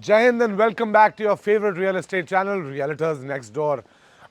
जय Hind and welcome back to your favourite real estate channel realtors next door.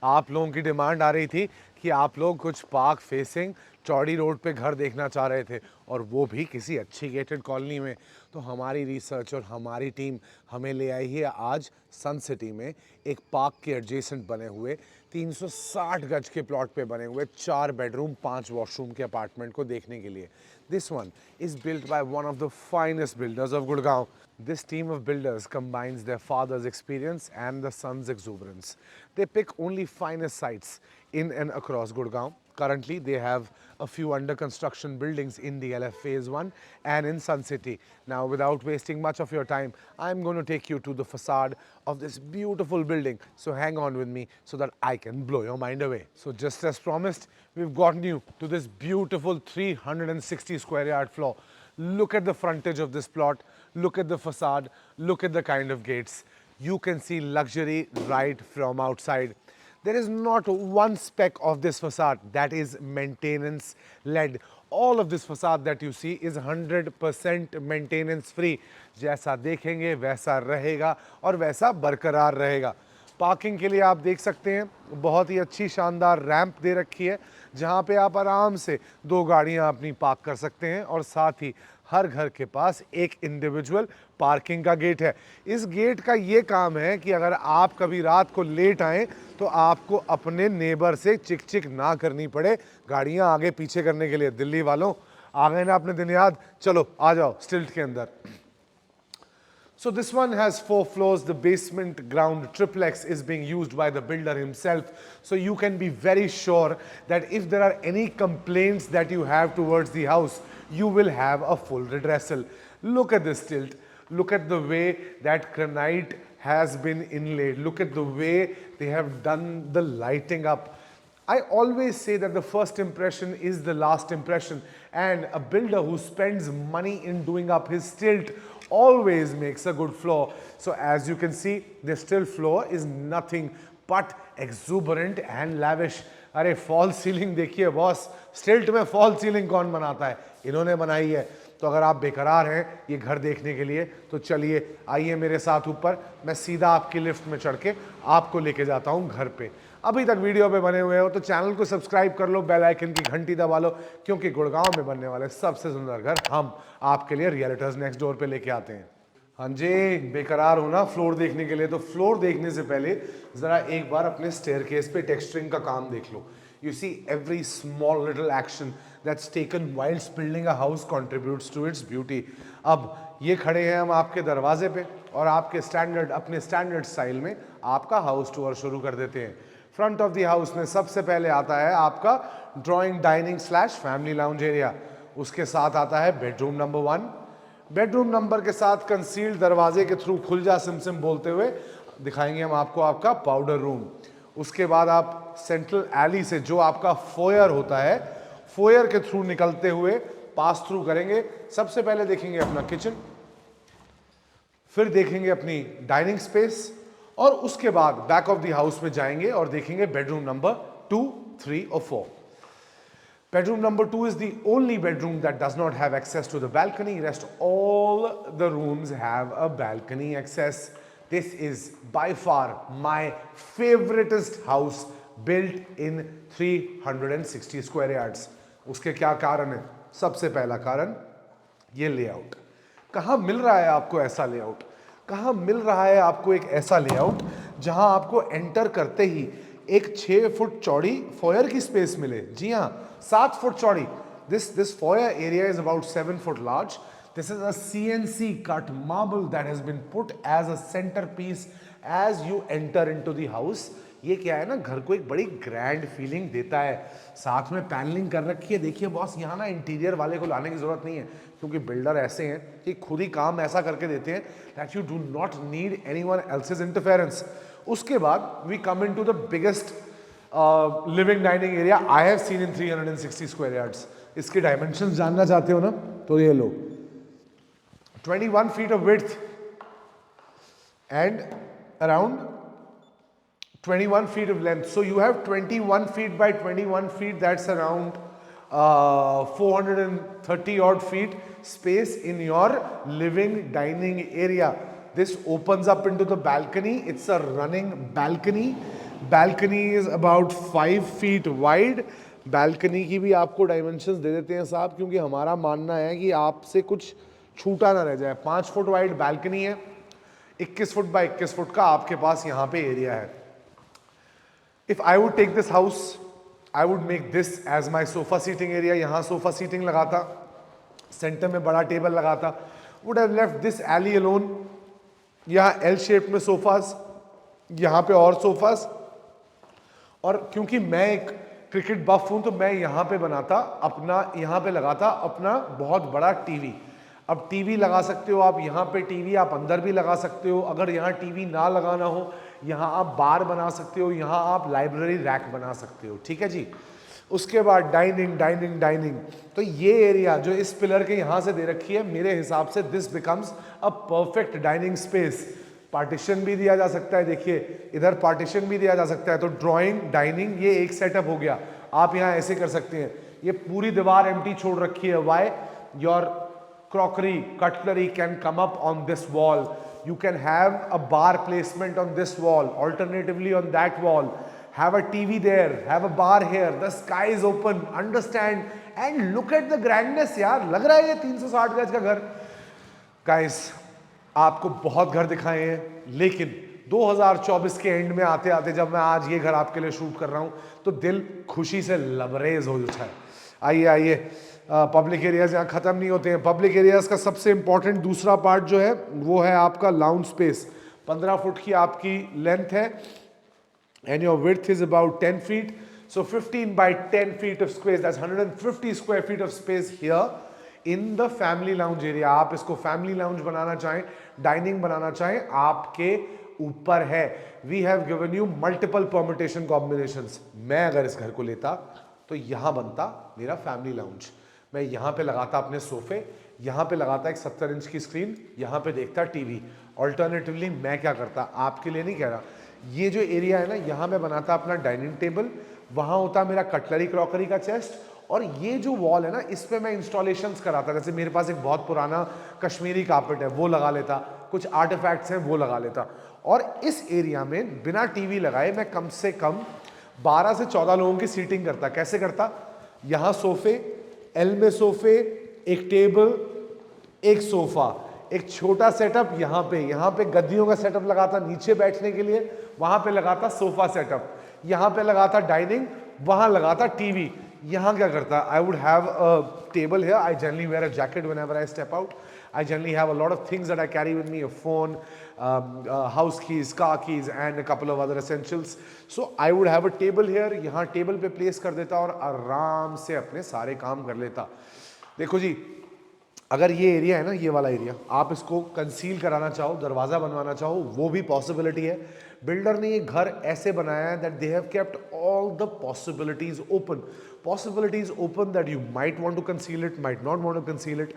आप लोगों की डिमांड आ रही थी कि आप लोग कुछ पार्क फेसिंग चौड़ी रोड पे घर देखना चाह रहे थे और वो भी किसी अच्छी गेटेड कॉलोनी में। तो हमारी रिसर्च और हमारी टीम हमें ले आई है आज सन सिटी में एक पार्क के एडजेसेंट बने हुए 360 गज के प्लॉट पे बने हुए 4 बेडरूम 5 वॉशरूम के अपार्टमेंट को देखने के लिए। This one is built by one of the finest builders of Gurgaon. This team of builders combines their father's experience and the son's exuberance. They pick only finest sites in and across Gurgaon. Currently, they have a few under construction buildings in DLF Phase 1 and in Sun City. Now, without wasting much of your time, I'm going to take you to the facade of this beautiful building. So hang on with me so that I can blow your mind away. So just as promised, we've gotten you to this beautiful 360 square yard floor. Look at the frontage of this plot, look at the facade, look at the kind of gates. You can see luxury right from outside. There is not one speck of this facade that is maintenance led. All of this facade that you see is 100% maintenance free. जैसा देखेंगे वैसा रहेगा और वैसा बरकरार रहेगा। Parking के लिए आप देख सकते हैं बहुत ही अच्छी शानदार रैंप दे रखी है जहां पे आप आराम से 2 गाड़ियां अपनी पार्क कर सकते हैं और साथ ही हर घर के पास एक इंडिविजुअल पार्किंग का गेट है। इस गेट का ये काम है कि अगर आप कभी रात को लेट आएँ तो आपको अपने नेबर से चिक चिक ना करनी पड़े गाड़ियां आगे पीछे करने के लिए। दिल्ली वालों, आ गए ना अपने दिन याद? चलो आ जाओ स्टिल्ट के अंदर। So this one has 4 floors. The basement ground triplex is being used by the builder himself. So you can be very sure that if there are any complaints that you have towards the house, you will have a full redressal. Look at this tilt. Look at the way that granite has been inlaid. Look at the way they have done the lighting up. I always say that the first impression is the last impression, and a builder who spends money in doing up his stilt always makes a good floor. So as you can see, the stilt floor is nothing but exuberant and lavish. अरे fall ceiling देखिए boss, स्टिल्ट में fall ceiling कौन बनाता है? इन्होंने बनाई है। तो अगर आप बेकरार हैं ये घर देखने के लिए तो चलिए आइए मेरे साथ ऊपर, मैं सीधा आपकी लिफ्ट में चढ़ के आपको लेके जाता हूँ घर पे। अभी तक वीडियो पे बने हुए हो तो चैनल को सब्सक्राइब कर लो, बेल आइकन की घंटी दबा लो, क्योंकि गुड़गांव में बनने वाले सबसे सुंदर घर हम आपके लिए रियल्टर्स नेक्स्ट डोर पे लेके आते हैं। हाँ जी, बेकरार हो ना फ्लोर देखने के लिए? तो फ्लोर देखने से पहले जरा एक बार अपने स्टेयरकेस पे टेक्सचरिंग का काम देख लो। You see, every small little action that's taken whilst building a house contributes to its beauty. अब ये खड़े हैं हम आपके दरवाजे पे और आपके अपने स्टैंडर्ड स्टाइल में आपका हाउस टूर शुरू कर देते हैं। फ्रंट ऑफ द हाउस में सबसे पहले आता है आपका drawing dining slash family lounge area. उसके साथ आता है बेडरूम नंबर 1। बेडरूम नंबर के साथ कंसील्ड दरवाजे के थ्रू खुल जा सिम बोलते हुए दिखाएंगे हम आपको आपका पाउडर रूम। उसके बाद आप सेंट्रल एली से जो आपका फोयर होता है, फोयर के थ्रू निकलते हुए पास थ्रू करेंगे। सबसे पहले देखेंगे अपना किचन, फिर देखेंगे अपनी डाइनिंग स्पेस और उसके बाद बैक ऑफ द हाउस में जाएंगे और देखेंगे बेडरूम नंबर 2, 3 और 4। Bedroom number 2 is the only bedroom that does not have access to the balcony. Rest all the rooms have a balcony access. This is by far my favoriteest house built in 360 square yards. उसके क्या कारण है? सबसे पहला कारण ये layout. कहाँ मिल रहा है आपको ऐसा लेआउट? कहाँ मिल रहा है आपको एक ऐसा लेआउट जहां आपको एंटर करते ही एक 6 फुट चौड़ी फोयर की स्पेस मिले? जी हाँ, 7 फुट चौड़ी। This foyer area is about 7 foot large. This is a CNC cut marble that has been put as a centerpiece as you enter into the house. ये क्या है ना, घर को एक बड़ी ग्रैंड फीलिंग देता है। साथ में पैनलिंग कर रखी है। देखिए बॉस, यहाँ ना इंटीरियर वाले को लाने की जरूरत नहीं है, क्योंकि बिल्डर ऐसे हैं कि खुद ही काम ऐसा करके देते हैं that you do not need anyone else's interference. उसके बाद we come in to the biggest living dining area I have seen in 360 square yards. इसके डायमेंशंस जानना चाहते हो ना, तो ये लो, 21 feet of width and around 21 feet of length. So you have 21 feet by 21 feet, that's around 430 odd feet space in your living dining area. This opens up into the balcony. It's a running balcony. Balcony is about 5 feet wide. balcony की भी आपको dimensions दे देते हैं साहब, क्योंकि हमारा मानना है कि आपसे कुछ छूटा ना रह जाए। 5 फुट वाइड balcony है, 21 फुट बाय 21 फुट का आपके पास यहाँ पे एरिया है। If I would take this house, I would make this as my sofa seating area. यहाँ sofa seating लगाता, सेंटर में बड़ा टेबल लगाता, would have left this alley alone. यहाँ L शेप में सोफास, यहाँ पे और सोफास, और क्योंकि मैं एक क्रिकेट बफ हूं तो मैं यहाँ पे बनाता अपना, यहाँ पे लगाता अपना बहुत बड़ा टीवी। अब टीवी लगा सकते हो आप यहाँ पे, टीवी आप अंदर भी लगा सकते हो। अगर यहाँ टीवी ना लगाना हो, यहाँ आप बार बना सकते हो, यहाँ आप लाइब्रेरी रैक बना सकते हो। ठीक है जी। उसके बाद डाइनिंग डाइनिंग डाइनिंग। तो ये एरिया जो इस पिलर के यहाँ से दे रखी है, मेरे हिसाब से this becomes a perfect dining space. Partition भी दिया जा सकता है, देखिए इधर पार्टीशन भी दिया जा सकता है। तो ड्राइंग डाइनिंग ये एक सेटअप हो गया। आप यहाँ ऐसे कर सकते हैं, ये पूरी दीवार एम्प्टी छोड़ रखी है। Why? Your crockery, cutlery can come up on this wall. You can have a bar placement on this wall, alternatively on that wall. Have a TV there, have a bar here. The sky is open. Understand and look at the grandness यार। लग रहा है ये 360 गज का घर। Guys, आपको बहुत घर दिखाए हैं, लेकिन 2024 के एंड में आते आते जब मैं आज ये घर आपके लिए शूट कर रहा हूं तो दिल खुशी से लबरेज हो उठा है। आइए आइए, पब्लिक एरियाज यहाँ खत्म नहीं होते हैं। पब्लिक एरियाज का सबसे इंपॉर्टेंट दूसरा पार्ट जो है वो है आपका लाउंज स्पेस। 15 फुट की आपकी लेंथ है and your width is about 10 feet. So 15 by 10 feet of space, that's 150 square feet of space here in the family lounge area। आप इसको फैमिली लाउंज बनाना चाहें, डाइनिंग बनाना चाहें, आपके ऊपर है। We have given you multiple permutation combinations. मैं अगर इस घर को लेता तो यहां बनता मेरा फैमिली लाउंज। मैं यहाँ पे लगाता अपने सोफे, यहाँ पे लगाता एक 70 इंच की स्क्रीन, यहाँ पे देखता टीवी। ऑल्टरनेटिवली मैं क्या करता, आपके लिए नहीं कह रहा, ये जो एरिया है ना, यहाँ मैं बनाता अपना डाइनिंग टेबल, वहाँ होता मेरा कटलरी क्रॉकरी का चेस्ट, और ये जो वॉल है ना, इस पे मैं इंस्टॉलेशंस कराता। जैसे मेरे पास एक बहुत पुराना कश्मीरी कार्पेट है, वो लगा लेता, कुछ आर्टिफैक्ट्स हैं वो लगा लेता। और इस एरिया में बिना टीवी लगाए मैं कम से कम 12 से 14 लोगों की सीटिंग करता। कैसे करता? यहाँ सोफे, एल में सोफे, एक टेबल, एक सोफा, एक छोटा सेटअप यहाँ पे गद्दियों का सेटअप लगाता नीचे बैठने के लिए, वहां पे लगाता सोफा सेटअप, यहाँ पे लगाता डाइनिंग, वहां लगाता टीवी। यहाँ क्या करता? I would have a table here. I generally wear a jacket whenever I step out. I generally have a lot of things that I carry with me, a phone, house keys, car keys and a couple of other essentials. So I would have a table here, यहाँ table पे place कर देता और आराम से अपने सारे काम कर लेता। देखो जी, अगर ये एरिया है ना, ये वाला एरिया, आप इसको कंसील कराना चाहो, दरवाज़ा बनवाना चाहो, वो भी पॉसिबिलिटी है। बिल्डर ने ये घर ऐसे बनाया है that they have kept all the possibilities open. Possibilities open that you might want to conceal it, might not want to conceal it,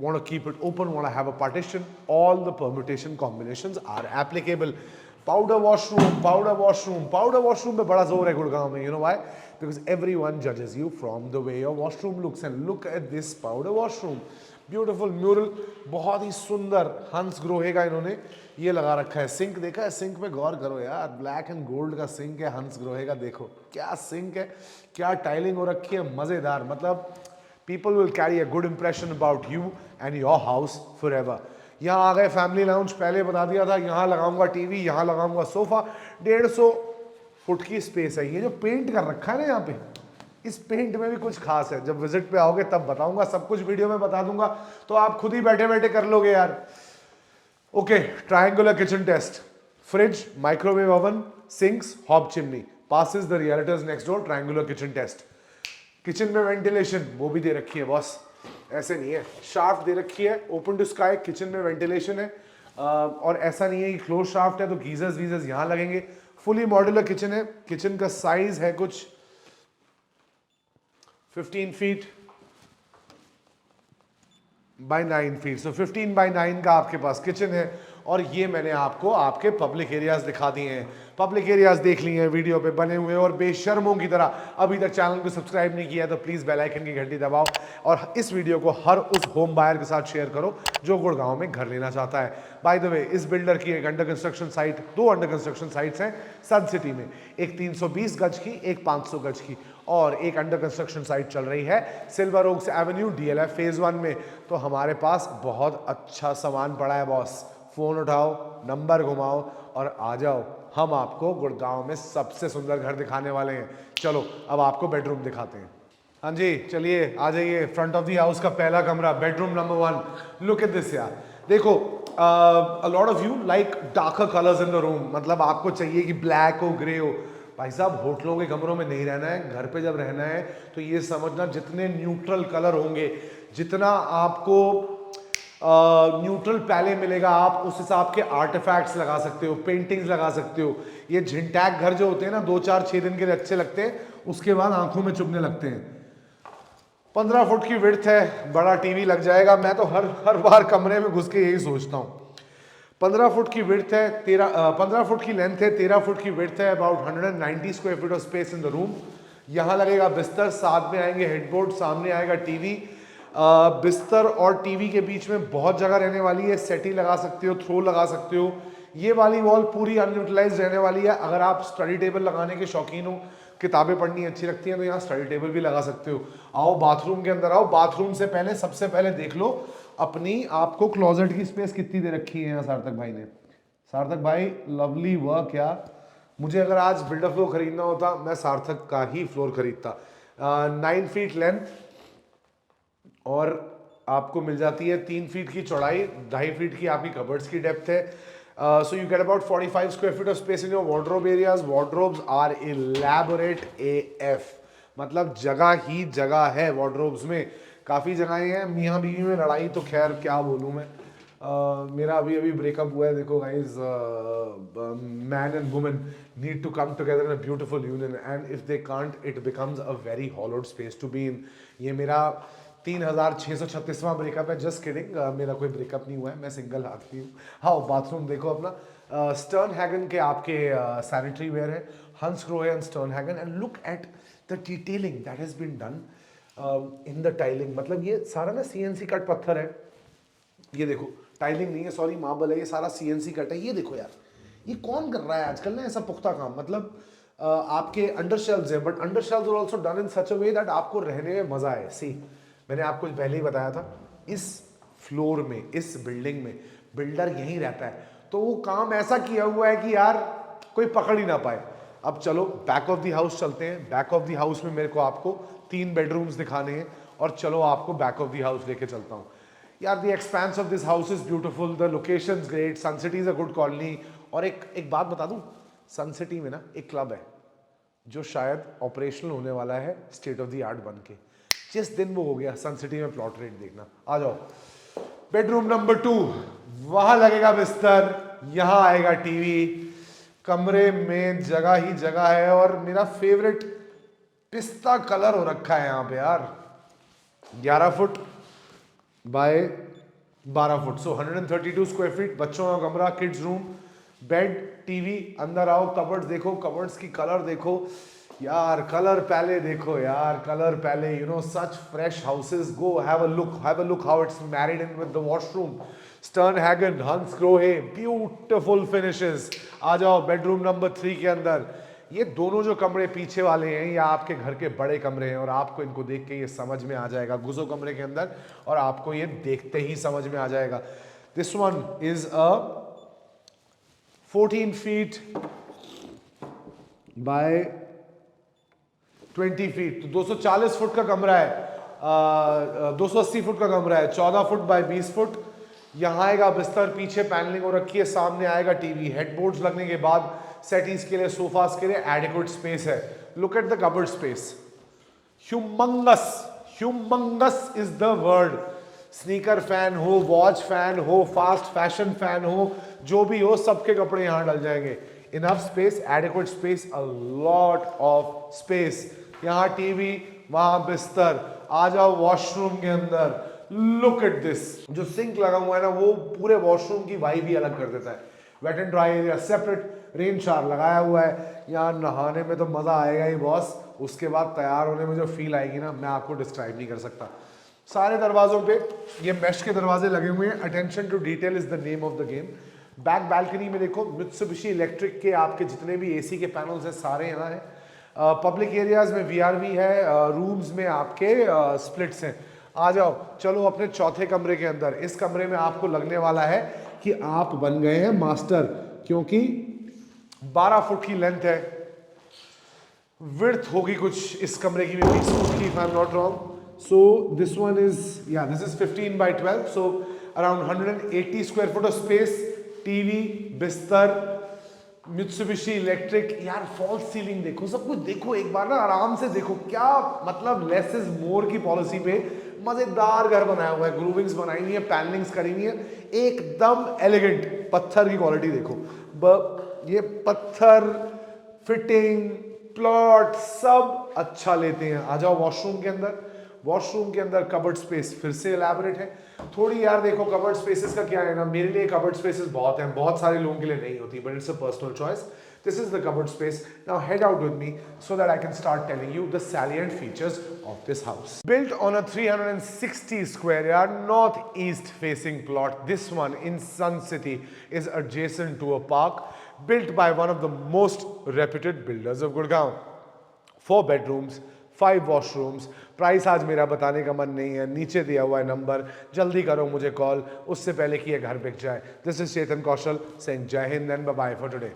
want to keep it open, want to have a partition. All the permutation combinations are applicable. Powder washroom, powder washroom, powder washroom पे बड़ा जोर है गुड़गांव में। You know why? Because everyone judges you from the way your washroom looks. And look at this powder washroom. Beautiful mural, बहुत ही सुंदर हंस Grohe का इन्होंने ये लगा रखा है। सिंक देखा है? सिंक में गौर करो यार, ब्लैक एंड गोल्ड का सिंक है हंस ग्रोहे का। देखो क्या सिंक है, क्या टाइलिंग हो रखी है, मजेदार। मतलब people will carry a good impression about you and your house forever. यहाँ आ गए फैमिली लाउंज, पहले बता दिया था, यहाँ लगाऊंगा टीवी, यहाँ लगाऊंगा सोफा। 150 फुट की स्पेस है। ये जो पेंट कर रखा है ना यहाँ पे, इस पेंट में भी कुछ खास है। जब विजिट पे आओगे तब बताऊंगा, सब कुछ वीडियो में बता दूंगा, तो आप खुद ही बैठे बैठे कर लोगे यार। Okay, triangular kitchen test. Fridge, microwave oven, sinks, hob chimney, passes the realtors next door triangular kitchen test. Kitchen में वेंटिलेशन वो भी दे रखी है बॉस, ऐसे नहीं है। शाफ्ट दे रखी है, ओपन टू स्काई, किचन में वेंटिलेशन है। और ऐसा नहीं है कि क्लोज शाफ्ट है तो गीजर्स वीजर्स यहाँ लगेंगे। फुली मॉड्यूलर किचन है। किचन का साइज है कुछ 15 feet by 9 feet. So 15 by 9 का आपके पास किचन है। और ये मैंने आपको आपके पब्लिक एरियाज दिखा दिए हैं। पब्लिक एरियाज देख लिए हैं वीडियो पे बने हुए, और बेशर्मों की तरह अभी तक चैनल को सब्सक्राइब नहीं किया है तो प्लीज़ बेल आइकन की घंटी दबाओ और इस वीडियो को हर उस होम बायर के साथ शेयर करो जो गुड़गांव में घर लेना चाहता है। बाय द वे, इस बिल्डर की एक under construction site, 2 under construction sites हैं सन सिटी में, एक 320 गज की, एक 500 गज की, और एक अंडर कंस्ट्रक्शन साइट चल रही है silver oaks avenue DLF phase 1 में। तो हमारे पास बहुत अच्छा सामान पड़ा है बॉस। फोन उठाओ, नंबर घुमाओ और आ जाओ, हम आपको गुड़गांव में सबसे सुंदर घर दिखाने वाले हैं। चलो अब आपको बेडरूम दिखाते हैं। हाँ जी, चलिए आ जाइए। फ्रंट ऑफ द हाउस का पहला कमरा, bedroom number 1। Look at this यार, देखो a lot of you like darker colours in the room, मतलब आपको चाहिए कि ब्लैक हो, ग्रे हो। भाई साहब, होटलों के कमरों में नहीं रहना है, घर पे जब रहना है तो ये समझना जितने न्यूट्रल कलर होंगे, जितना आपको न्यूट्रल पैले मिलेगा, आप उस हिसाब के आर्टिफैक्ट्स लगा सकते हो, पेंटिंग्स लगा सकते हो। ये झिंटैक घर जो होते हैं ना, 2-4-6 दिन के लिए अच्छे लगते हैं, उसके बाद आंखों में चुभने लगते हैं। 15 फुट की विड्थ है, बड़ा टीवी लग जाएगा। मैं तो हर बार कमरे में घुस के यही सोचता हूँ। 15 फुट की विड्थ है, 15 फुट की लेंथ है, 13 फुट की विड्थ है, about 190 square feet of space in the room. यहाँ लगेगा बिस्तर, साथ में आएंगे हेडबोर्ड, सामने आएगा टीवी। बिस्तर और टीवी के बीच में बहुत जगह रहने वाली है, सेटी लगा सकते हो, थ्रो लगा सकते हो। ये वाली वॉल पूरी अनयूटिलाइज रहने वाली है। अगर आप स्टडी टेबल लगाने के शौकीन हो, किताबें पढ़नी अच्छी लगती हैं, तो यहाँ स्टडी टेबल भी लगा सकते हो। आओ बाथरूम के अंदर आओ। बाथरूम से पहले सबसे पहले देख लो अपनी आपको क्लोजेट की स्पेस कितनी दे रखी है यहाँ सार्थक भाई ने। सार्थक भाई, लवली वर्क यार। मुझे अगर आज बिल्डर फ्लोर खरीदना होता, मैं सार्थक का ही फ्लोर खरीदता। 9 फीट लेंथ और आपको मिल जाती है 3 फीट की चौड़ाई, 2.5 फीट की आपकी कबर्ड्स की डेप्थ है। So you get about 45 square feet of space in your wardrobe areas. Wardrobes are elaborate AF, मतलब जगह ही जगह है wardrobes में। काफ़ी जगहें हैं। मियाँ बीवी में लड़ाई तो खैर क्या बोलूँ मैं। मेरा अभी ब्रेकअप हुआ है। देखो guys, man and women need to come together in a beautiful union, and if they can't it becomes a very hollowed space to be in. ये मेरा 3636वां ब्रेकअप है। जस्ट किडिंग, मेरा कोई ब्रेकअप नहीं हुआ है, मैं सिंगल आदमी हूँ। हाँ, बाथरूम देखो अपना। स्टर्न हैगन के आपके सैनिटरी वेयर है, Hansgrohe and Sternhagen, and look at the detailing that has been done in the tiling. मतलब ये सारा ना CNC कट पत्थर है। ये देखो, टाइलिंग नहीं है, सॉरी, मार्बल है। ये सारा CNC कट है। ये देखो यार, ये कौन कर रहा है आजकल ना ऐसा पुख्ता काम। मतलब आपके अंडर शेल्व्स है, but under shelves are also done in such a way that आपको रहने में मजा आए। सी, मैंने आपको पहले ही बताया था, इस फ्लोर में, इस बिल्डिंग में बिल्डर यहीं रहता है, तो वो काम ऐसा किया हुआ है कि यार कोई पकड़ ही ना पाए। अब चलो बैक ऑफ द हाउस चलते हैं। बैक ऑफ द हाउस में मेरे को आपको 3 बेडरूम्स दिखाने हैं, और चलो आपको बैक ऑफ द हाउस लेके चलता हूँ। यार, the expanse of this house is beautiful, the location great, Sun City is a good colony. और एक बात बता दूं, सन सिटी में ना एक क्लब है जो शायद ऑपरेशनल होने वाला है, स्टेट ऑफ द आर्ट बन के। जिस दिन वो हो गया, सन सिटी में प्लॉट रेट देखना। आ जाओ। बेडरूम नंबर 2, वहां लगेगा बिस्तर, यहां आएगा टीवी। कमरे में जगह ही जगह है, और मेरा फेवरेट पिस्ता कलर हो रखा है यहाँ पे यार। 11 foot by 12 foot, so 132 square feet. बच्चों का कमरा, किड्स रूम, बेड, टीवी। अंदर आओ, कबर्ड्स देखो, कबर्ड्स की कलर देखो यार, कलर पहले देखो यार, कलर पहले। You know, such fresh houses. Go have a look how it's married in with the washroom. Stern Hagen, हंस ग्रोहे, ब्यूटीफुल फिनिशेस। आ जाओ बेडरूम नंबर 3 के अंदर। ये दोनों जो कमरे पीछे वाले हैं, ये आपके घर के बड़े कमरे हैं, और आपको इनको देख के ये समझ में आ जाएगा। घुसो कमरे के अंदर और आपको ये देखते ही समझ में आ जाएगा। This one is a 14 feet by 20 feet, तो 240 फुट का कमरा है। 280 फुट का कमरा है, 14 फुट बाय 20 फुट। यहाँ आएगा बिस्तर, पीछे पैनलिंग हो रखी है, सामने आएगा टीवी। हेडबोर्ड्स लगने के बाद सेटीज के लिए, सोफास के लिए एडिक्वेट स्पेस है। Look at the cupboard space, humongous is the word. Sneaker fan हो, वॉच फैन हो, फास्ट फैशन फैन हो, जो भी हो, सबके कपड़े यहाँ डल जाएंगे। Enough space, adequate space, a lot of space. यहाँ टीवी, वहां बिस्तर। आ जाओ वॉशरूम के अंदर। लुक एट दिस, जो सिंक लगा हुआ है ना वो पूरे वॉशरूम की वाइब ही अलग कर देता है। Wet and dry area separate, rain shower लगाया हुआ है, यहाँ नहाने में तो मजा आएगा ही बॉस। उसके बाद तैयार होने में जो फील आएगी ना, मैं आपको डिस्क्राइब नहीं कर सकता। सारे दरवाजों पे ये मैश के दरवाजे लगे हुए हैं। Attention to detail is the name of the game. Back balcony में देखो मित्सुबिशी इलेक्ट्रिक के आपके जितने भी एसी के पैनल्स हैं सारे यहाँ हैं। पब्लिक एरियाज में वीआरवी है, रूम्स में आपके स्प्लिट्स हैं। आ जाओ चलो अपने चौथे कमरे के अंदर। इस कमरे में आपको लगने वाला है कि आप बन गए हैं मास्टर, क्योंकि 12 फुट की लेंथ है, विड्थ होगी कुछ इस कमरे की भी 20 फुट की, if I am not wrong. So this one is, yeah, this is 15 by 12, so around 180 square foot of space, TV, बिस्तर, मित्सुबिशी इलेक्ट्रिक। यार फॉल्स सीलिंग देखो, सब कुछ देखो एक बार ना, आराम से देखो, क्या मतलब लेस इज मोर की पॉलिसी पे मजेदार घर बनाया हुआ है। ग्रूविंग्स बनाई हुई है, पैनलिंग्स करी हुई है, एकदम एलिगेंट। पत्थर की क्वालिटी देखो, ये पत्थर, फिटिंग, प्लॉट सब अच्छा लेते हैं। आ जाओ वॉशरूम के अंदर। वॉशरूम के अंदर कबर्ड स्पेस फिर से एलैबोरेट है थोड़ी। यार देखो कबर्ड स्पेसेस का क्या है ना, मेरे लिए कबर्ड स्पेसेस बहुत हैं, बहुत सारे लोगों के लिए नहीं होती, but it's a personal choice. This is the cupboard space. Now head out with me so that I can start telling you the salient features of this house. Built on a 360 square yard northeast facing plot, this one in Sun City is adjacent to a park built by one of the most reputed builders of Gurgaon. 4 bedrooms, 5 washrooms. Price आज मेरा बताने का मन नहीं है, नीचे दिया हुआ है नंबर, जल्दी करो मुझे कॉल, उससे पहले कि ये घर बिक जाए। This is Chetan Kaushal saying Jai Hind and bye bye for today.